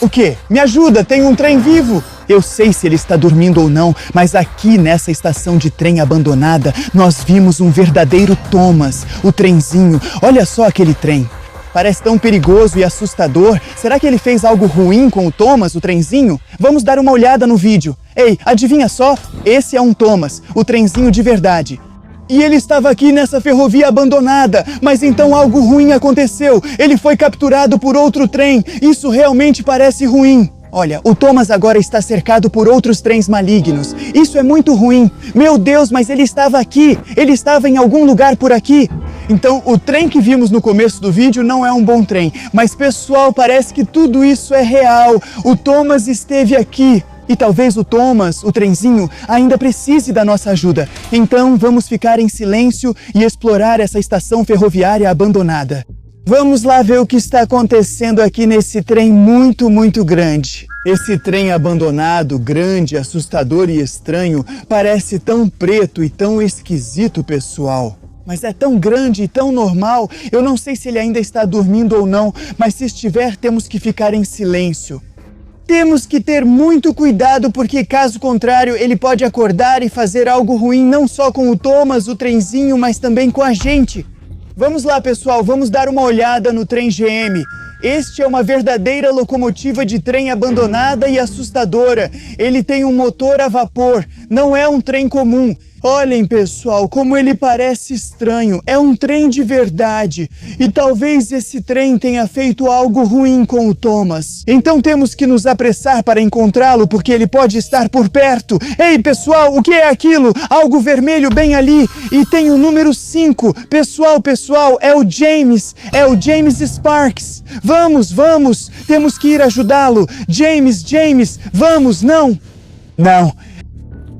O quê? Me ajuda, tem um trem vivo! Eu sei se ele está dormindo ou não, mas aqui nessa estação de trem abandonada, nós vimos um verdadeiro Thomas, o trenzinho. Olha só aquele trem. Parece tão perigoso e assustador. Será que ele fez algo ruim com o Thomas, o trenzinho? Vamos dar uma olhada no vídeo. Ei, adivinha só? Esse é um Thomas, o trenzinho de verdade. E ele estava aqui nessa ferrovia abandonada, mas então algo ruim aconteceu. Ele foi capturado por outro trem. Isso realmente parece ruim. Olha, o Thomas agora está cercado por outros trens malignos. Isso é muito ruim. Meu Deus, mas ele estava aqui. Ele estava em algum lugar por aqui. Então, o trem que vimos no começo do vídeo não é um bom trem. Mas, pessoal, parece que tudo isso é real. O Thomas esteve aqui. E talvez o Thomas, o trenzinho, ainda precise da nossa ajuda. Então, vamos ficar em silêncio e explorar essa estação ferroviária abandonada. Vamos lá ver o que está acontecendo aqui nesse trem muito grande. Esse trem abandonado, grande, assustador e estranho, parece tão preto e tão esquisito, pessoal. Mas é tão grande e tão normal, eu não sei se ele ainda está dormindo ou não, mas se estiver, temos que ficar em silêncio. Temos que ter muito cuidado, porque caso contrário, ele pode acordar e fazer algo ruim não só com o Thomas, o trenzinho, mas também com a gente. Vamos lá, pessoal, vamos dar uma olhada no trem GM. Este é uma verdadeira locomotiva de trem abandonada e assustadora. Ele tem um motor a vapor, não é um trem comum. Olhem, pessoal, como ele parece estranho. É um trem de verdade. E talvez esse trem tenha feito algo ruim com o Thomas. Então temos que nos apressar para encontrá-lo, porque ele pode estar por perto. Ei, pessoal, o que é aquilo? Algo vermelho bem ali. E tem o número 5. Pessoal, é o James. É o James Sparks. Vamos. Temos que ir ajudá-lo. James, vamos, não.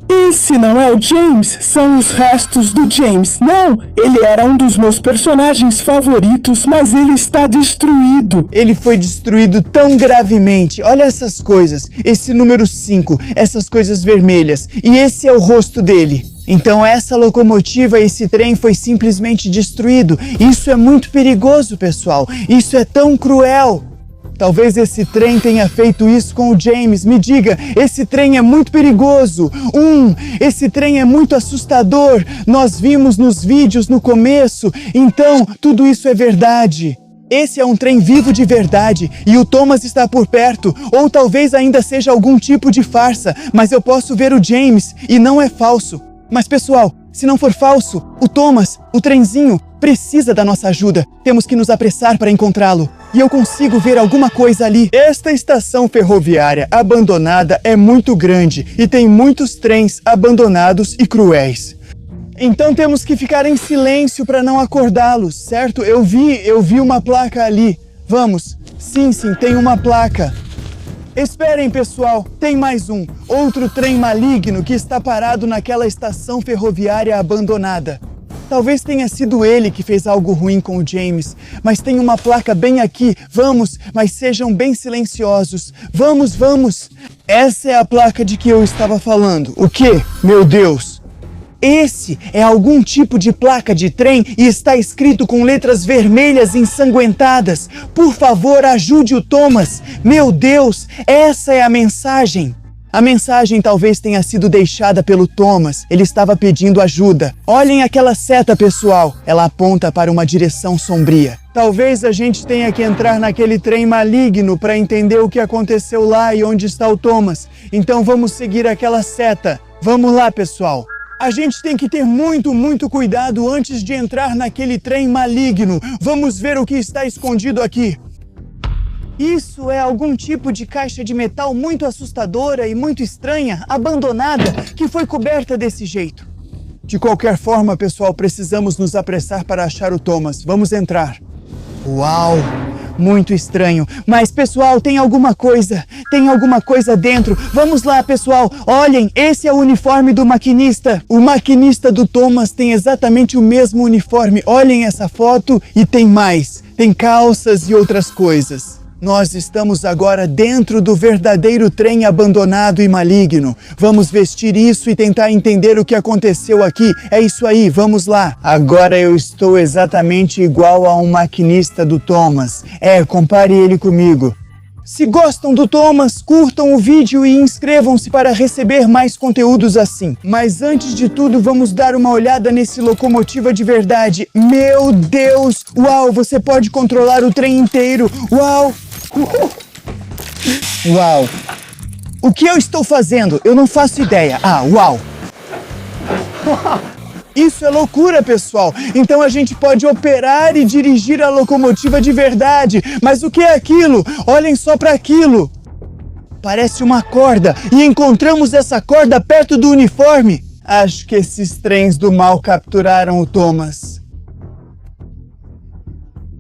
Esse não é o James, são os restos do James. Não, ele era um dos meus personagens favoritos, mas ele está destruído. Ele foi destruído tão gravemente. Olha essas coisas, esse número 5, essas coisas vermelhas. E esse é o rosto dele. Então essa locomotiva, esse trem foi simplesmente destruído. Isso é muito perigoso, pessoal. Isso é tão cruel. Talvez esse trem tenha feito isso com o James. Me diga, esse trem é muito perigoso. Esse trem é muito assustador. Nós vimos nos vídeos no começo. Então, tudo isso é verdade. Esse é um trem vivo de verdade e o Thomas está por perto. Ou talvez ainda seja algum tipo de farsa, mas eu posso ver o James e não é falso. Mas pessoal, se não for falso, o Thomas, o trenzinho, precisa da nossa ajuda. Temos que nos apressar para encontrá-lo. E eu consigo ver alguma coisa ali. Esta estação ferroviária abandonada é muito grande e tem muitos trens abandonados e cruéis. Então temos que ficar em silêncio para não acordá-los, certo? Eu vi uma placa ali. Vamos. Sim, tem uma placa. Esperem, pessoal, tem mais um. Outro trem maligno que está parado naquela estação ferroviária abandonada. Talvez tenha sido ele que fez algo ruim com o James, mas tem uma placa bem aqui. Vamos, mas sejam bem silenciosos. Vamos. Essa é a placa de que eu estava falando. O quê? Meu Deus! Esse é algum tipo de placa de trem e está escrito com letras vermelhas ensanguentadas. Por favor, ajude o Thomas. Meu Deus, essa é a mensagem. A mensagem talvez tenha sido deixada pelo Thomas. Ele estava pedindo ajuda. Olhem aquela seta, pessoal. Ela aponta para uma direção sombria. Talvez a gente tenha que entrar naquele trem maligno para entender o que aconteceu lá e onde está o Thomas. Então vamos seguir aquela seta. Vamos lá, pessoal. A gente tem que ter muito cuidado antes de entrar naquele trem maligno. Vamos ver o que está escondido aqui. Isso é algum tipo de caixa de metal muito assustadora e muito estranha, abandonada, que foi coberta desse jeito. De qualquer forma, pessoal, precisamos nos apressar para achar o Thomas. Vamos entrar. Uau! Muito estranho. Mas, pessoal, tem alguma coisa dentro. Vamos lá, pessoal. Olhem, esse é o uniforme do maquinista. O maquinista do Thomas tem exatamente o mesmo uniforme. Olhem essa foto e tem mais. Tem calças e outras coisas. Nós estamos agora dentro do verdadeiro trem abandonado e maligno. Vamos vestir isso e tentar entender o que aconteceu aqui. É isso aí, vamos lá. Agora eu estou exatamente igual a um maquinista do Thomas. Compare ele comigo. Se gostam do Thomas, curtam o vídeo e inscrevam-se para receber mais conteúdos assim. Mas antes de tudo, vamos dar uma olhada nesse locomotiva de verdade. Meu Deus! Uau, você pode controlar o trem inteiro. Uau! Uau! O que eu estou fazendo? Eu não faço ideia. Uau! Isso é loucura, pessoal. Então a gente pode operar e dirigir a locomotiva de verdade. Mas o que é aquilo? Olhem só para aquilo. Parece uma corda e encontramos essa corda perto do uniforme. Acho que esses trens do mal capturaram o Thomas.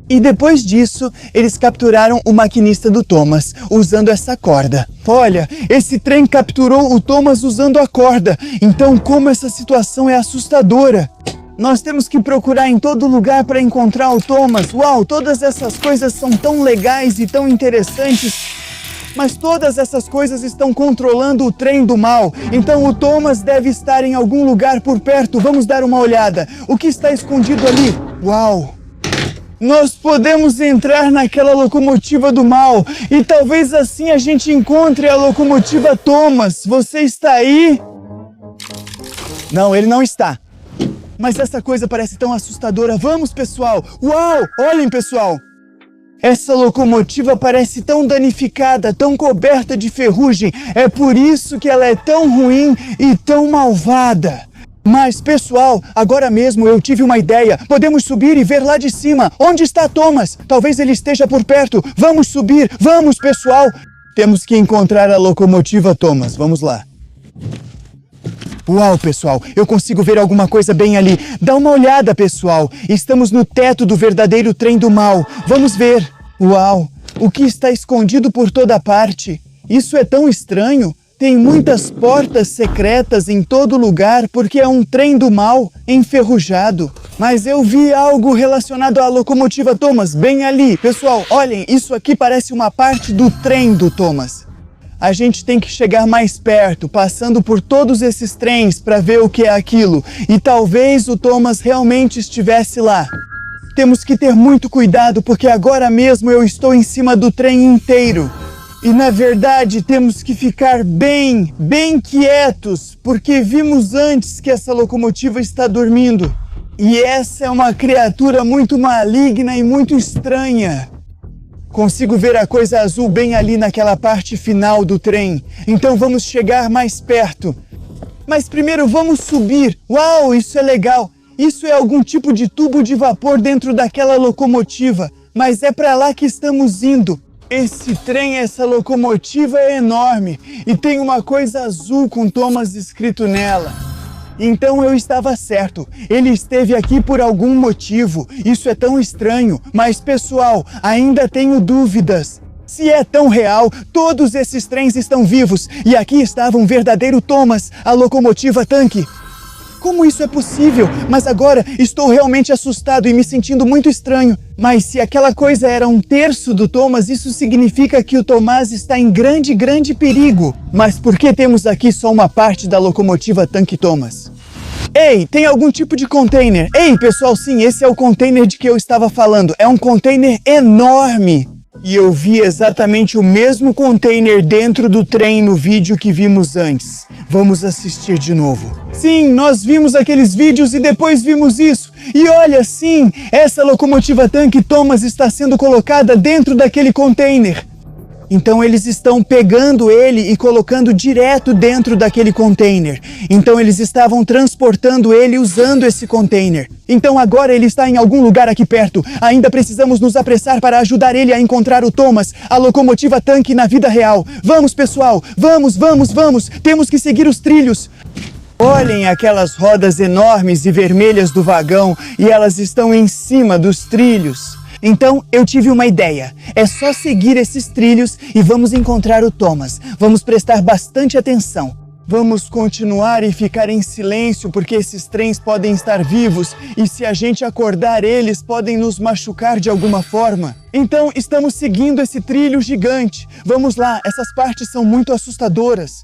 E depois disso, eles capturaram o maquinista do Thomas, usando essa corda. Olha, esse trem capturou o Thomas usando a corda. Então, como essa situação é assustadora. Nós temos que procurar em todo lugar para encontrar o Thomas. Uau, todas essas coisas são tão legais e tão interessantes. Mas todas essas coisas estão controlando o trem do mal. Então o Thomas deve estar em algum lugar por perto. Vamos dar uma olhada. O que está escondido ali? Uau! Nós podemos entrar naquela locomotiva do mal e talvez assim a gente encontre a locomotiva Thomas. Você está aí? Não, ele não está. Mas essa coisa parece tão assustadora. Vamos, pessoal! Uau! Olhem, pessoal! Essa locomotiva parece tão danificada, tão coberta de ferrugem. É por isso que ela é tão ruim e tão malvada. Mas, pessoal, agora mesmo eu tive uma ideia. Podemos subir e ver lá de cima. Onde está Thomas? Talvez ele esteja por perto. Vamos subir. Vamos, pessoal. Temos que encontrar a locomotiva Thomas. Vamos lá. Uau, pessoal. Eu consigo ver alguma coisa bem ali. Dá uma olhada, pessoal. Estamos no teto do verdadeiro trem do mal. Vamos ver. Uau. O que está escondido por toda parte? Isso é tão estranho. Tem muitas portas secretas em todo lugar porque é um trem do mal enferrujado. Mas eu vi algo relacionado à locomotiva Thomas bem ali. Pessoal, olhem, isso aqui parece uma parte do trem do Thomas. A gente tem que chegar mais perto, passando por todos esses trens para ver o que é aquilo. E talvez o Thomas realmente estivesse lá. Temos que ter muito cuidado porque agora mesmo eu estou em cima do trem inteiro. E na verdade temos que ficar bem quietos, porque vimos antes que essa locomotiva está dormindo. E essa é uma criatura muito maligna e muito estranha. Consigo ver a coisa azul bem ali naquela parte final do trem. Então vamos chegar mais perto. Mas primeiro vamos subir. Uau, isso é legal. Isso é algum tipo de tubo de vapor dentro daquela locomotiva. Mas é para lá que estamos indo. Esse trem, essa locomotiva é enorme e tem uma coisa azul com Thomas escrito nela. Então eu estava certo, ele esteve aqui por algum motivo. Isso é tão estranho, mas pessoal, ainda tenho dúvidas. Se é tão real, todos esses trens estão vivos e aqui estava um verdadeiro Thomas, a locomotiva tanque. Como isso é possível? Mas agora estou realmente assustado e me sentindo muito estranho. Mas se aquela coisa era um terço do Thomas, isso significa que o Thomas está em grande perigo. Mas por que temos aqui só uma parte da locomotiva tanque Thomas? Ei, tem algum tipo de container? Ei, pessoal, sim, esse é o container de que eu estava falando. É um container enorme. E eu vi exatamente o mesmo container dentro do trem no vídeo que vimos antes. Vamos assistir de novo. Sim, nós vimos aqueles vídeos e depois vimos isso. E olha, sim, essa locomotiva tanque Thomas está sendo colocada dentro daquele container. Então eles estão pegando ele e colocando direto dentro daquele container. Então eles estavam transportando ele usando esse container. Então agora ele está em algum lugar aqui perto. Ainda precisamos nos apressar para ajudar ele a encontrar o Thomas, a locomotiva tanque na vida real. Vamos, pessoal! Vamos! Temos que seguir os trilhos. Olhem aquelas rodas enormes e vermelhas do vagão e elas estão em cima dos trilhos. Então, eu tive uma ideia. É só seguir esses trilhos e vamos encontrar o Thomas. Vamos prestar bastante atenção. Vamos continuar e ficar em silêncio porque esses trens podem estar vivos e se a gente acordar eles podem nos machucar de alguma forma. Então, estamos seguindo esse trilho gigante. Vamos lá, essas partes são muito assustadoras.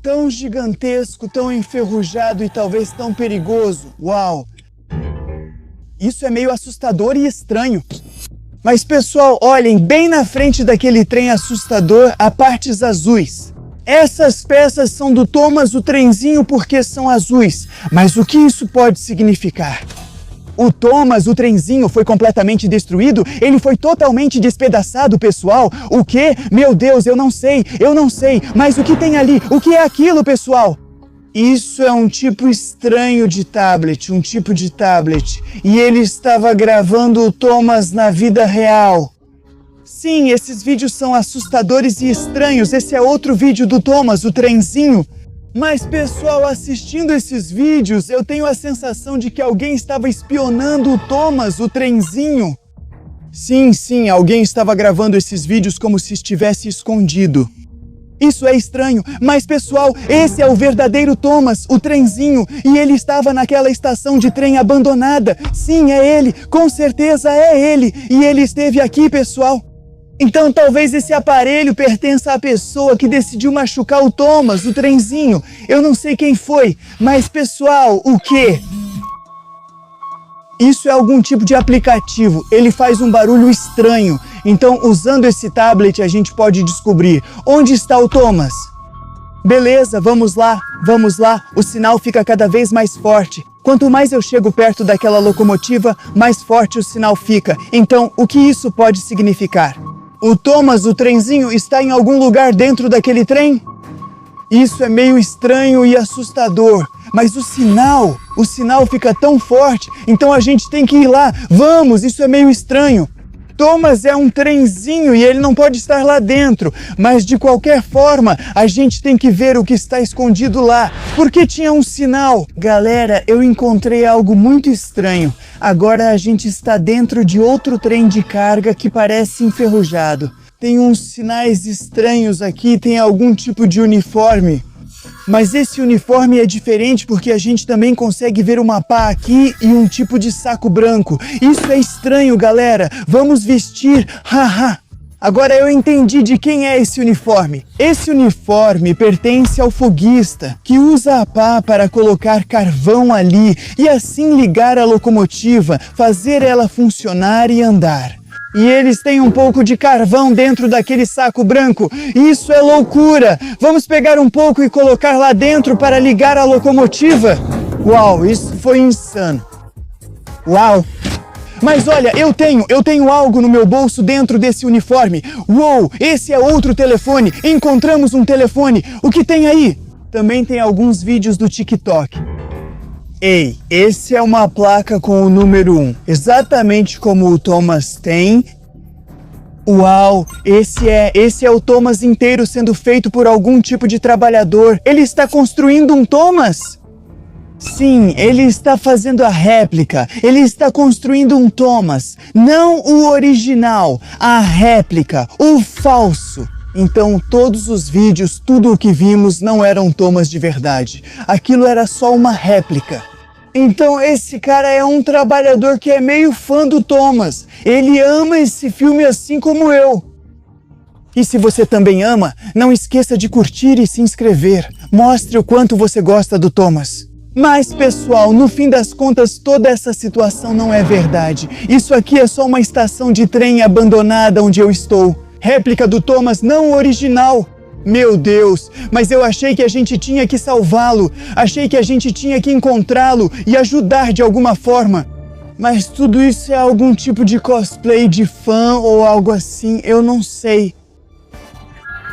Tão gigantesco, tão enferrujado e talvez tão perigoso. Uau! Isso é meio assustador e estranho. Mas pessoal, olhem, bem na frente daquele trem assustador, há partes azuis. Essas peças são do Thomas o trenzinho porque são azuis. Mas o que isso pode significar? O Thomas, o trenzinho, foi completamente destruído? Ele foi totalmente despedaçado, pessoal? O quê? Meu Deus, eu não sei. Mas o que tem ali? O que é aquilo, pessoal? Isso é um tipo estranho de tablet, E ele estava gravando o Thomas na vida real. Sim, esses vídeos são assustadores e estranhos. Esse é outro vídeo do Thomas, o trenzinho. Mas, pessoal, assistindo esses vídeos, eu tenho a sensação de que alguém estava espionando o Thomas, o trenzinho. Sim, alguém estava gravando esses vídeos como se estivesse escondido. Isso é estranho, mas, pessoal, esse é o verdadeiro Thomas, o trenzinho, e ele estava naquela estação de trem abandonada. Sim, é ele, com certeza é ele, e ele esteve aqui, pessoal. Então talvez esse aparelho pertença à pessoa que decidiu machucar o Thomas, o trenzinho. Eu não sei quem foi, mas pessoal, o quê? Isso é algum tipo de aplicativo, ele faz um barulho estranho. Então usando esse tablet a gente pode descobrir onde está o Thomas. Beleza, vamos lá, o sinal fica cada vez mais forte. Quanto mais eu chego perto daquela locomotiva, mais forte o sinal fica. Então o que isso pode significar? O Thomas, o trenzinho, está em algum lugar dentro daquele trem? Isso é meio estranho e assustador, mas o sinal fica tão forte, então a gente tem que ir lá. Vamos, isso é meio estranho. Thomas é um trenzinho e ele não pode estar lá dentro, mas de qualquer forma, a gente tem que ver o que está escondido lá, porque tinha um sinal. Galera, eu encontrei algo muito estranho. Agora a gente está dentro de outro trem de carga que parece enferrujado. Tem uns sinais estranhos aqui, tem algum tipo de uniforme. Mas esse uniforme é diferente porque a gente também consegue ver uma pá aqui e um tipo de saco branco. Isso é estranho, galera. Vamos vestir. Haha. Agora eu entendi de quem é esse uniforme. Esse uniforme pertence ao foguista, que usa a pá para colocar carvão ali e assim ligar a locomotiva, fazer ela funcionar e andar. E eles têm um pouco de carvão dentro daquele saco branco. Isso é loucura! Vamos pegar um pouco e colocar lá dentro para ligar a locomotiva? Uau, isso foi insano. Uau! Mas olha, eu tenho algo no meu bolso dentro desse uniforme. Uou, esse é outro telefone. Encontramos um telefone. O que tem aí? Também tem alguns vídeos do TikTok. Ei, esse é uma placa com o número 1, exatamente como o Thomas tem. Uau, esse é o Thomas inteiro sendo feito por algum tipo de trabalhador. Ele está construindo um Thomas? Sim, ele está fazendo a réplica. Ele está construindo um Thomas, não o original, a réplica, o falso. Então todos os vídeos, tudo o que vimos não eram Thomas de verdade. Aquilo era só uma réplica. Então esse cara é um trabalhador que é meio fã do Thomas. Ele ama esse filme assim como eu. E se você também ama, não esqueça de curtir e se inscrever. Mostre o quanto você gosta do Thomas. Mas pessoal, no fim das contas, toda essa situação não é verdade. Isso aqui é só uma estação de trem abandonada onde eu estou. Réplica do Thomas, não o original. Meu Deus, mas eu achei que a gente tinha que salvá-lo. Achei que a gente tinha que encontrá-lo e ajudar de alguma forma. Mas tudo isso é algum tipo de cosplay de fã ou algo assim, eu não sei.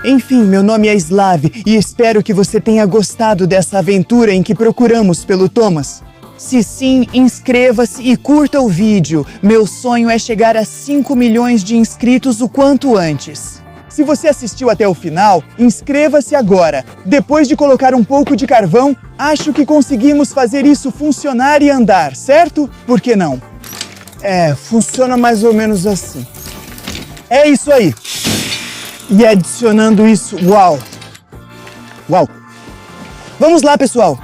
Enfim, meu nome é Slav e espero que você tenha gostado dessa aventura em que procuramos pelo Thomas. Se sim, inscreva-se e curta o vídeo. Meu sonho é chegar a 5 milhões de inscritos o quanto antes. Se você assistiu até o final, inscreva-se agora. Depois de colocar um pouco de carvão, acho que conseguimos fazer isso funcionar e andar, certo? Por que não? Funciona mais ou menos assim. É isso aí. E adicionando isso, uau! Uau! Vamos lá, pessoal!